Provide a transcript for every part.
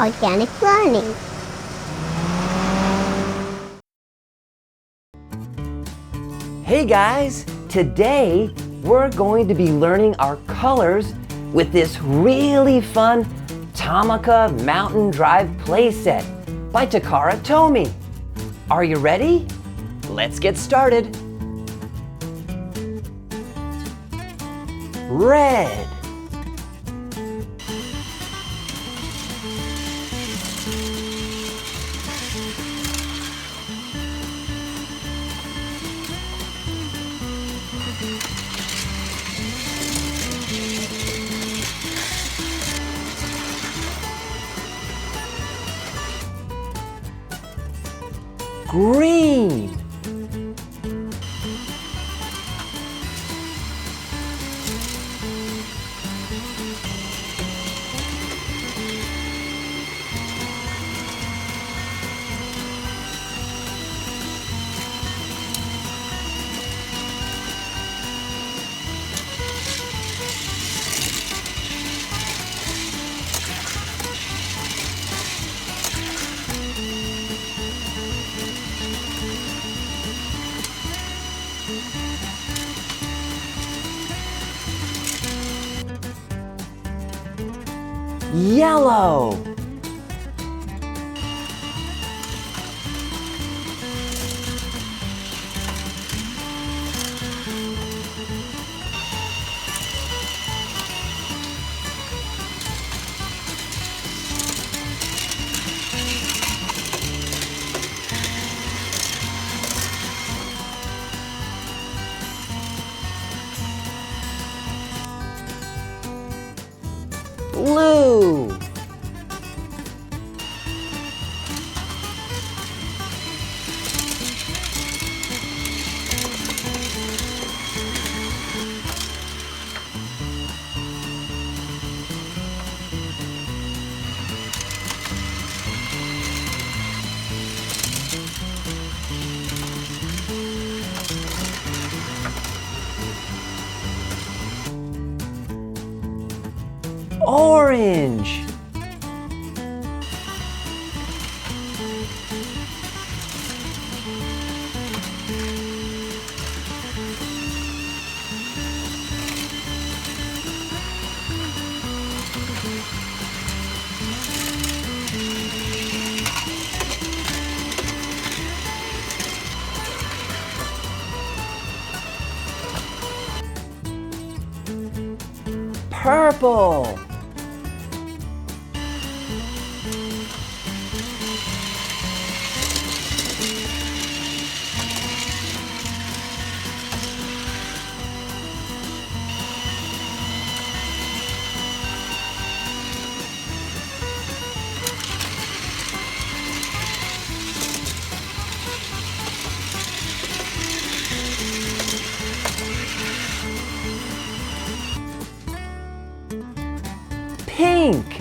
organic learning. Hey guys, today we're going to be learning our colors with this really fun Tomica Mountain Drive playset by Takara Tomy. Are you ready? Let's get started. Red. Green. Yellow. Blue. Orange. Purple. Pink.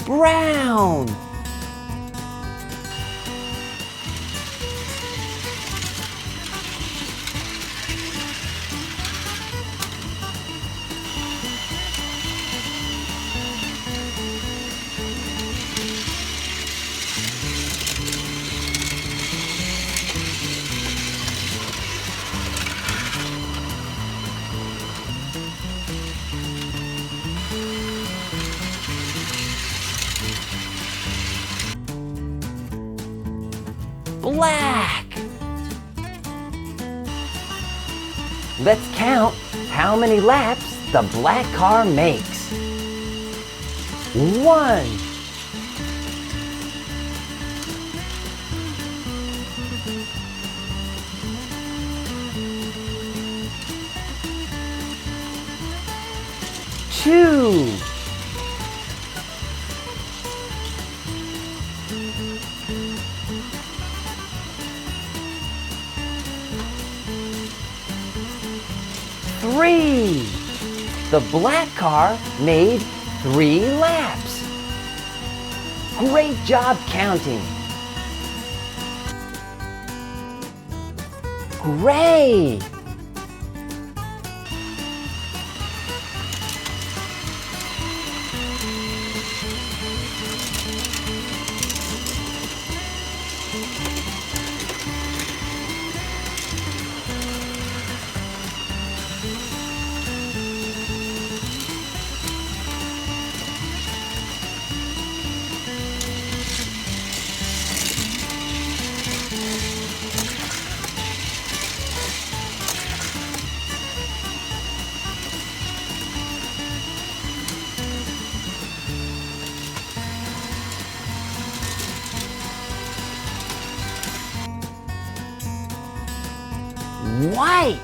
Brown. Black. Let's count how many laps the black car makes. 1, 2, 3. The black car made 3 laps. Great job counting. Gray. White.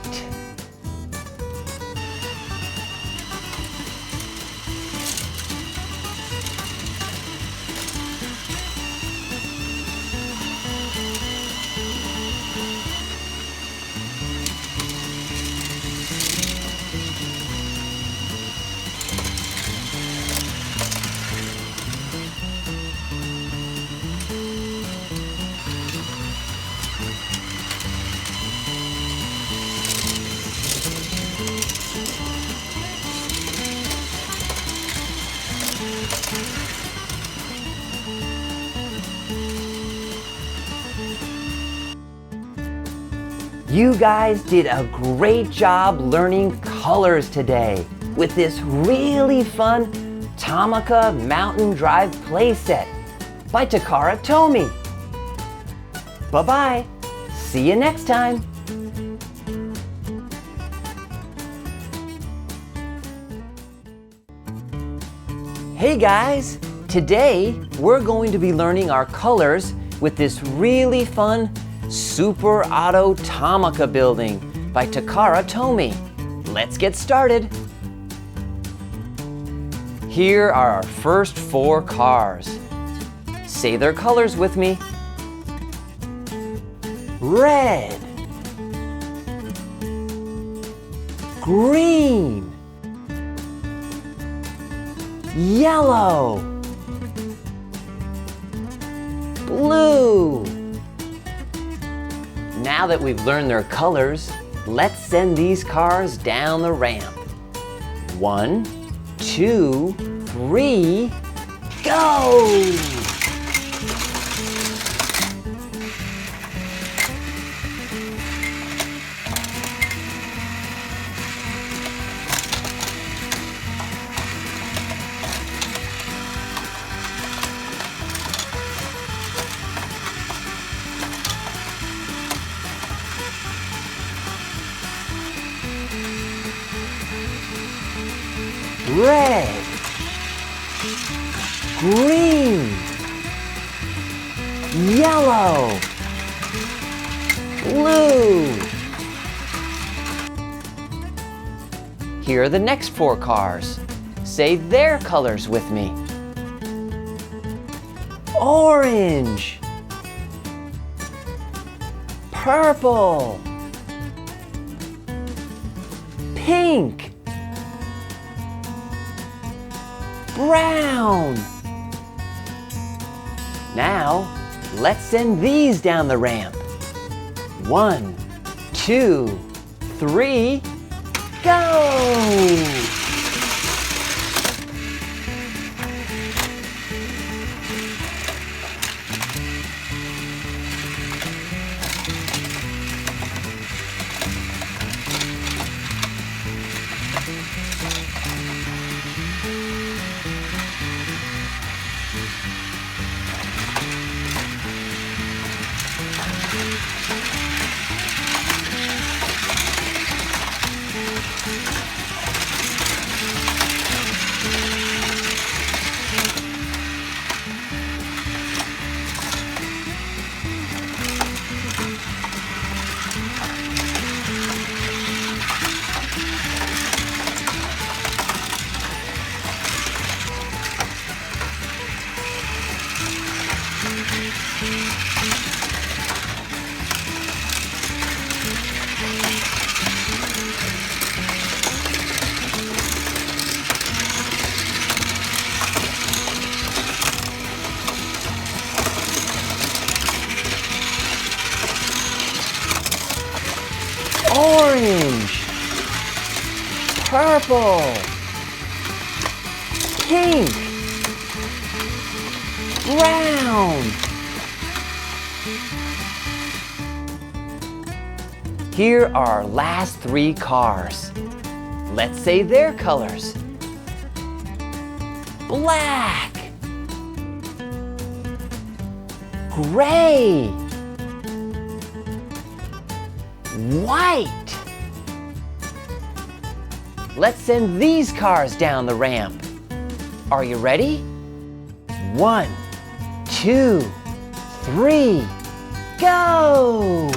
You guys did a great job learning colors today with this really fun Tomica Mountain Drive playset by Takara Tomy. Bye-bye. See you next time. Hey guys, today we're going to be learning our colors with this really fun Super Auto Tomica building by Takara Tomy. Let's get started. Here are our first 4 cars. Say their colors with me. Red, green, yellow, blue. Now that we've learned their colors, let's send these cars down the ramp. 1, 2, 3, go! Red, green, yellow, blue. Here are the next 4 cars. Say their colors with me. Orange, purple, pink, brown. Now, let's send these down the ramp. 1, 2, 3, go! purple, pink, brown. Here are our last 3 cars. Let's say their colors. Black, gray, white. Let's send these cars down the ramp. Are you ready? 1, 2, 3, go!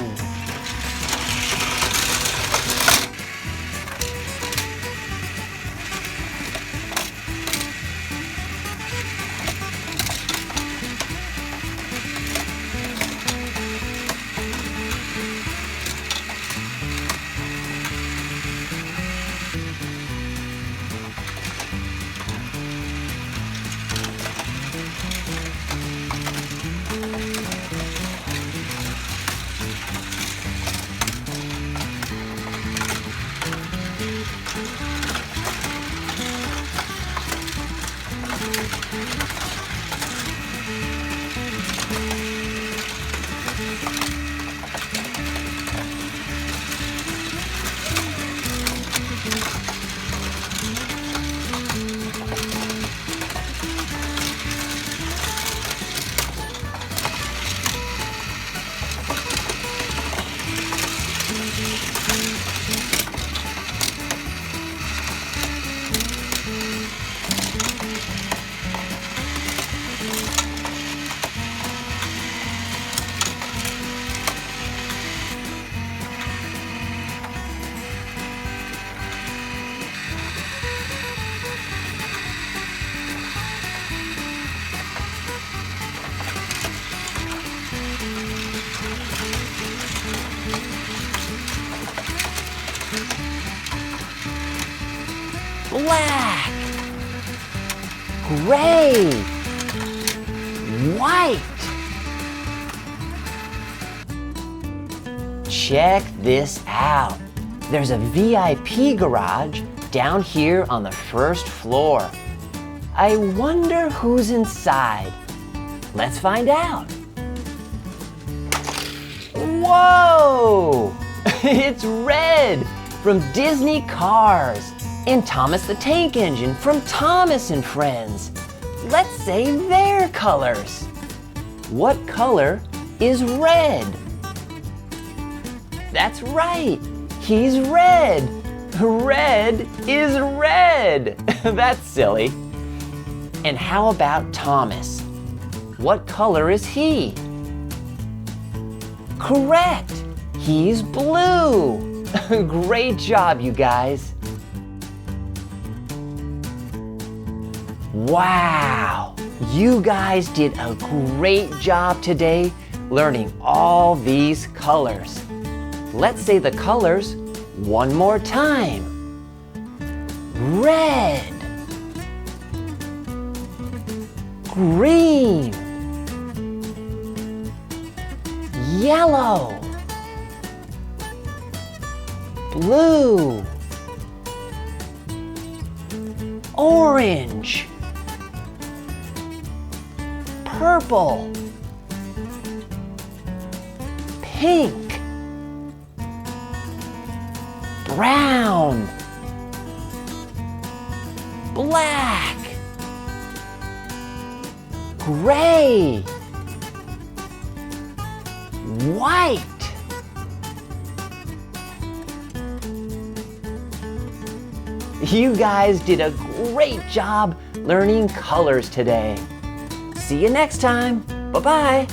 Black, gray, white. Check this out. There's a VIP garage down here on the first floor. I wonder who's inside. Let's find out. Whoa! It's Red from Disney Cars and Thomas the Tank Engine from Thomas and Friends. Let's say their colors. What color is Red? That's right, he's red. Red is red. That's silly. And how about Thomas? What color is he? Correct, he's blue. Great job, you guys. Wow, you guys did a great job today learning all these colors. Let's say the colors one more time. Red, green, yellow, blue, orange, purple, pink, brown, black, gray, white. You guys did a great job learning colors today. See you next time. Bye-bye.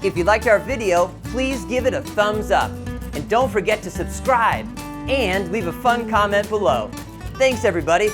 If you liked our video, please give it a thumbs up. And don't forget to subscribe and leave a fun comment below. Thanks, everybody.